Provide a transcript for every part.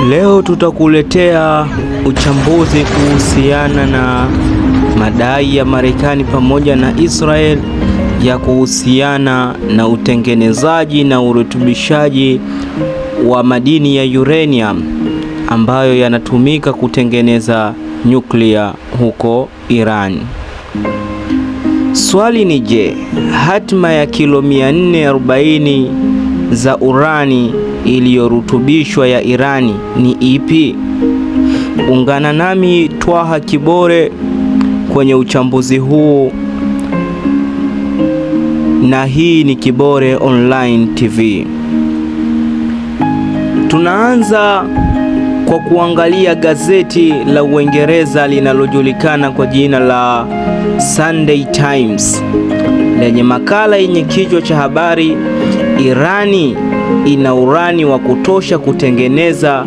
Leo tutakuletea uchambuzi kuhusiana na madai ya Marekani pamoja na Israel ya kuhusiana na utengenezaji na urutubishaji wa madini ya uranium ambayo yanatumika kutengeneza nyuklia huko Iran. Swali ni je, hatima ya kilo 440 za urani iliyorutubishwa ya Irani ni ipi? Ungana nami Twaha Kibore kwenye uchambuzi huu, na hii ni Kibore Online TV. Tunaanza kwa kuangalia gazeti la Uingereza linalojulikana kwa jina la Sunday Times lenye makala yenye kichwa cha habari, Irani ina urani wa kutosha kutengeneza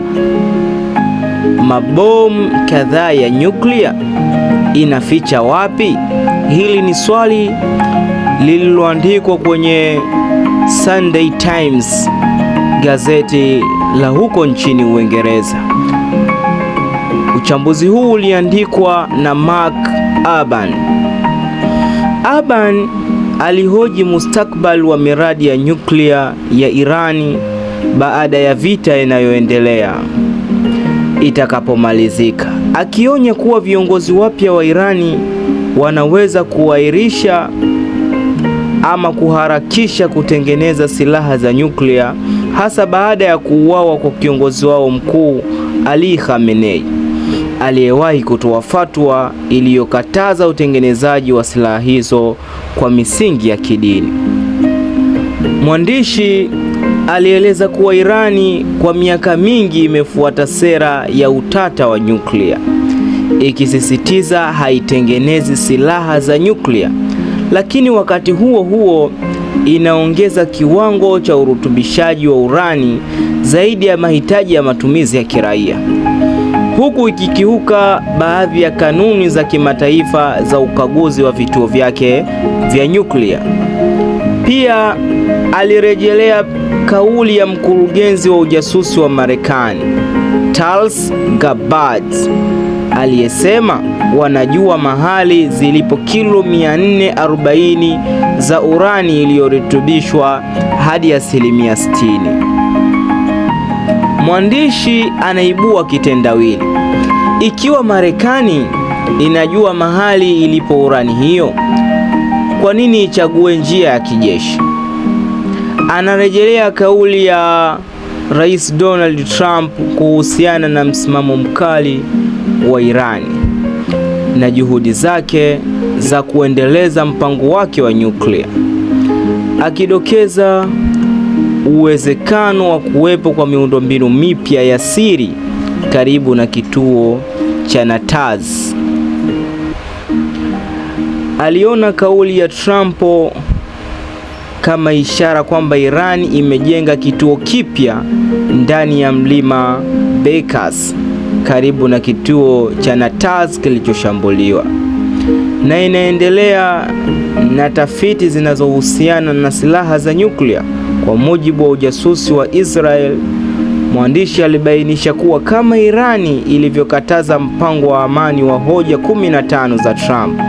mabomu kadhaa ya nyuklia, inaficha wapi? Hili ni swali lililoandikwa kwenye Sunday Times, gazeti la huko nchini Uingereza. Uchambuzi huu uliandikwa na Mark Urban. Urban alihoji mustakabali wa miradi ya nyuklia ya Irani baada ya vita inayoendelea itakapomalizika, akionya kuwa viongozi wapya wa Irani wanaweza kuahirisha ama kuharakisha kutengeneza silaha za nyuklia, hasa baada ya kuuawa kwa kiongozi wao mkuu Ali Khamenei, aliyewahi kutoa fatwa iliyokataza utengenezaji wa silaha hizo kwa misingi ya kidini. Mwandishi alieleza kuwa Irani kwa miaka mingi imefuata sera ya utata wa nyuklia, ikisisitiza haitengenezi silaha za nyuklia, lakini wakati huo huo inaongeza kiwango cha urutubishaji wa urani zaidi ya mahitaji ya matumizi ya kiraia, huku ikikiuka baadhi ya kanuni za kimataifa za ukaguzi wa vituo vyake vya nyuklia. Pia alirejelea kauli ya mkurugenzi wa ujasusi wa Marekani, Tulsi Gabbard, aliyesema wanajua mahali zilipo kilo 440 za urani iliyorutubishwa hadi 60%. Mwandishi anaibua kitendawili. Ikiwa Marekani inajua mahali ilipo urani hiyo, kwa nini ichague njia ya kijeshi? Anarejelea kauli ya Rais Donald Trump kuhusiana na msimamo mkali wa Irani na juhudi zake za kuendeleza mpango wake wa nyuklia, akidokeza uwezekano wa kuwepo kwa miundombinu mipya ya siri karibu na kituo cha Natanz. Aliona kauli ya Trump kama ishara kwamba Iran imejenga kituo kipya ndani ya mlima Bekas karibu na kituo cha Natanz kilichoshambuliwa, na inaendelea na tafiti zinazohusiana na silaha za nyuklia. Kwa mujibu wa ujasusi wa Israel, mwandishi alibainisha kuwa kama Irani ilivyokataza mpango wa amani wa hoja 15 za Trump,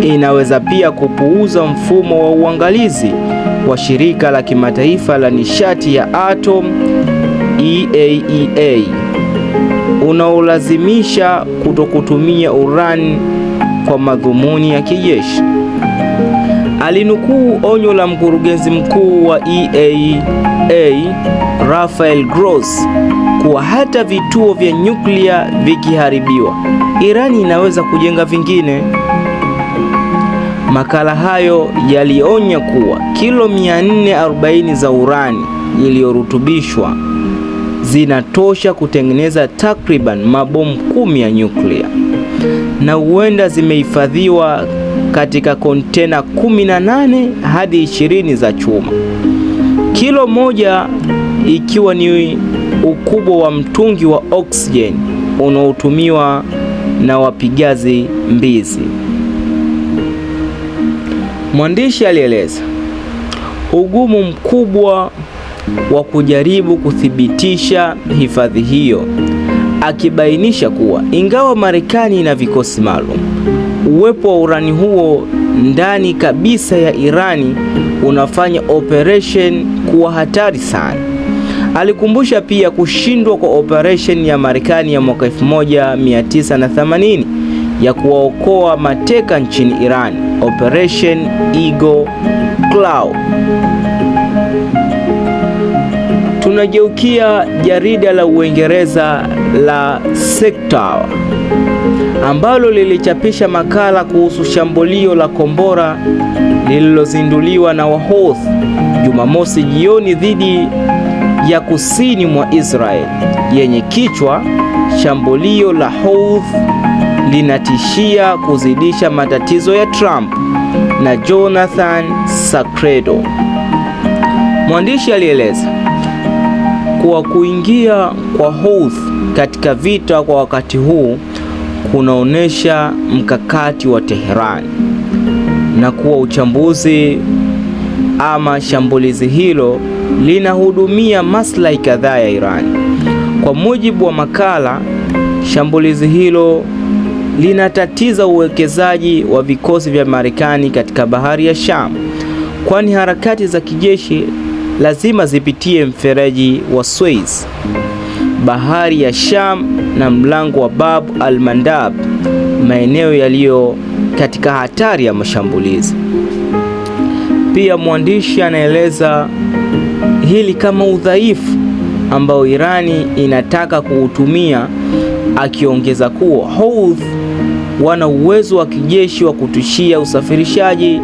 inaweza pia kupuuza mfumo wa uangalizi wa shirika la kimataifa la nishati ya atom IAEA unaolazimisha kutokutumia urani kwa madhumuni ya kijeshi. Alinukuu onyo la mkurugenzi mkuu wa IAEA Rafael Grossi kuwa hata vituo vya nyuklia vikiharibiwa, Irani inaweza kujenga vingine. Makala hayo yalionya kuwa kilo 440 za urani iliyorutubishwa zinatosha kutengeneza takriban mabomu 10 ya nyuklia, na huenda zimehifadhiwa katika kontena 18 hadi 20 za chuma, kilo moja ikiwa ni ukubwa wa mtungi wa oksijeni unaotumiwa na wapigaji mbizi. Mwandishi alieleza ugumu mkubwa wa kujaribu kuthibitisha hifadhi hiyo, akibainisha kuwa ingawa Marekani ina vikosi maalum, uwepo wa urani huo ndani kabisa ya Irani unafanya operation kuwa hatari sana. Alikumbusha pia kushindwa kwa operation ya Marekani ya mwaka 1980 ya kuwaokoa mateka nchini Iran, Operation Eagle Claw. Tunageukia jarida la Uingereza la Sector ambalo lilichapisha makala kuhusu shambulio la kombora lililozinduliwa na Wahouthi Jumamosi jioni dhidi ya kusini mwa Israel, yenye kichwa shambulio la Houthi linatishia kuzidisha matatizo ya Trump na Jonathan Sacredo. Mwandishi alieleza kuwa kuingia kwa Houthi katika vita kwa wakati huu kunaonesha mkakati wa Tehran, na kuwa uchambuzi ama shambulizi hilo linahudumia maslahi kadhaa ya Iran. Kwa mujibu wa makala, shambulizi hilo linatatiza uwekezaji wa vikosi vya Marekani katika bahari ya Sham, kwani harakati za kijeshi lazima zipitie mfereji wa Suez, bahari ya Sham na mlango wa Bab al-Mandab, maeneo yaliyo katika hatari ya mashambulizi. Pia mwandishi anaeleza hili kama udhaifu ambao Irani inataka kuutumia, akiongeza kuwa Houthi wana uwezo wa kijeshi wa kutishia usafirishaji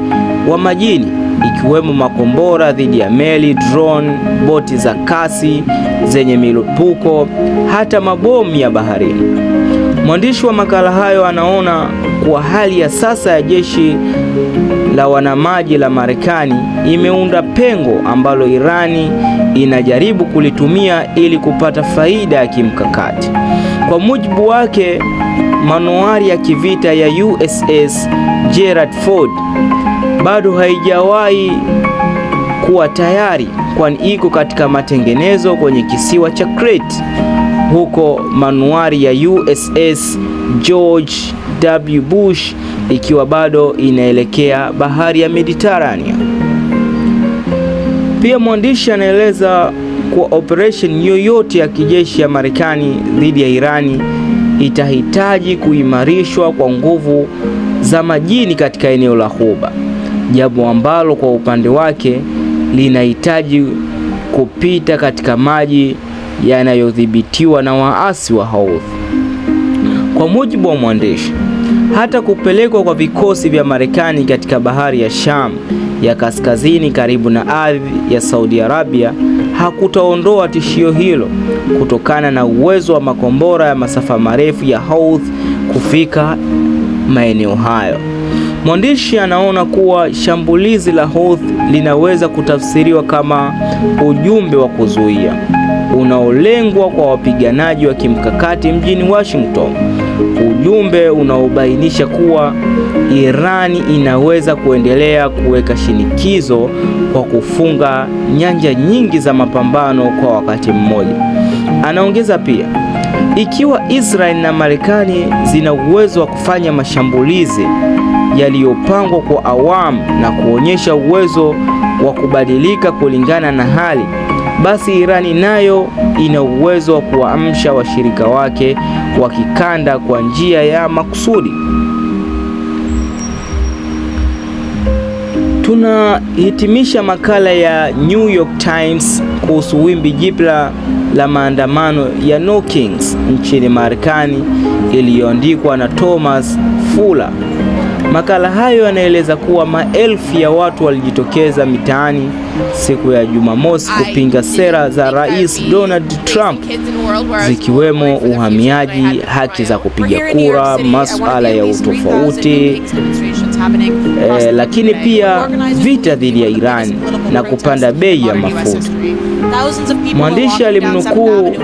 wa majini, ikiwemo makombora dhidi ya meli, drone, boti za kasi zenye milipuko, hata mabomu ya baharini. Mwandishi wa makala hayo anaona kuwa hali ya sasa ya jeshi la wanamaji la Marekani imeunda pengo ambalo Irani inajaribu kulitumia ili kupata faida ya kimkakati. Kwa mujibu wake, manuari ya kivita ya USS Gerald Ford bado haijawahi kuwa tayari, kwani iko katika matengenezo kwenye kisiwa cha Crete, huko manuari ya USS George W. Bush ikiwa bado inaelekea bahari ya Mediterania. Pia mwandishi anaeleza kuwa operation yoyote ya kijeshi ya Marekani dhidi ya Irani itahitaji kuimarishwa kwa nguvu za majini katika eneo la Ghuba, jambo ambalo kwa upande wake linahitaji kupita katika maji yanayodhibitiwa na waasi wa Houthi. Kwa mujibu wa mwandishi, hata kupelekwa kwa vikosi vya Marekani katika bahari ya Sham ya kaskazini karibu na ardhi ya Saudi Arabia hakutaondoa tishio hilo, kutokana na uwezo wa makombora ya masafa marefu ya Houthi kufika maeneo hayo. Mwandishi anaona kuwa shambulizi la Houthi linaweza kutafsiriwa kama ujumbe wa kuzuia unaolengwa kwa wapiganaji wa kimkakati mjini Washington, ujumbe unaobainisha kuwa Irani inaweza kuendelea kuweka shinikizo kwa kufunga nyanja nyingi za mapambano kwa wakati mmoja. Anaongeza pia, ikiwa Israel na Marekani zina uwezo wa kufanya mashambulizi yaliyopangwa kwa awamu na kuonyesha uwezo wa kubadilika kulingana na hali, basi Irani nayo ina uwezo wa kuamsha washirika wake wa kikanda kwa njia ya makusudi. Tunahitimisha makala ya New York Times kuhusu wimbi jipya la maandamano ya No Kings nchini Marekani iliyoandikwa na Thomas Fuller. Makala hayo yanaeleza kuwa maelfu ya watu walijitokeza mitaani siku ya Jumamosi kupinga sera za Rais Donald Trump, zikiwemo uhamiaji, haki za kupiga kura, masuala ya utofauti, lakini pia vita dhidi ya Iran na kupanda bei ya mafuta. Mwandishi alimnukuu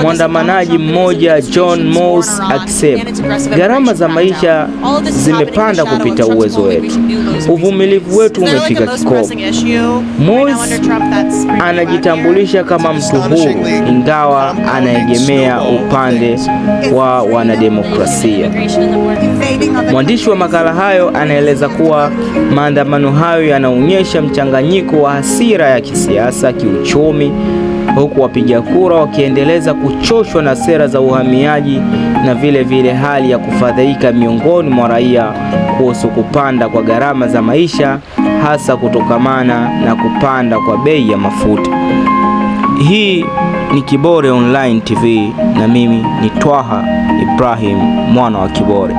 mwandamanaji mmoja John Moss akisema, gharama za maisha zimepanda kupita uwezo wetu, uvumilivu wetu umefika kikomo. Moss anajitambulisha kama mtu huru, ingawa anaegemea upande wa wanademokrasia. Mwandishi wa makala hayo anaeleza kuwa maandamano hayo yanaonyesha mchanganyiko wa hasira ya kisiasa, kiuchumi, huku wapiga kura wakiendeleza kuchoshwa na sera za uhamiaji na vile hali ya kufadhaika miongoni mwa raia kuhusu kupanda kwa gharama za maisha, hasa kutokamana na kupanda kwa bei ya mafuta. Hii ni Kibore Online TV na mimi ni Twaha Ibrahim mwana wa Kibore.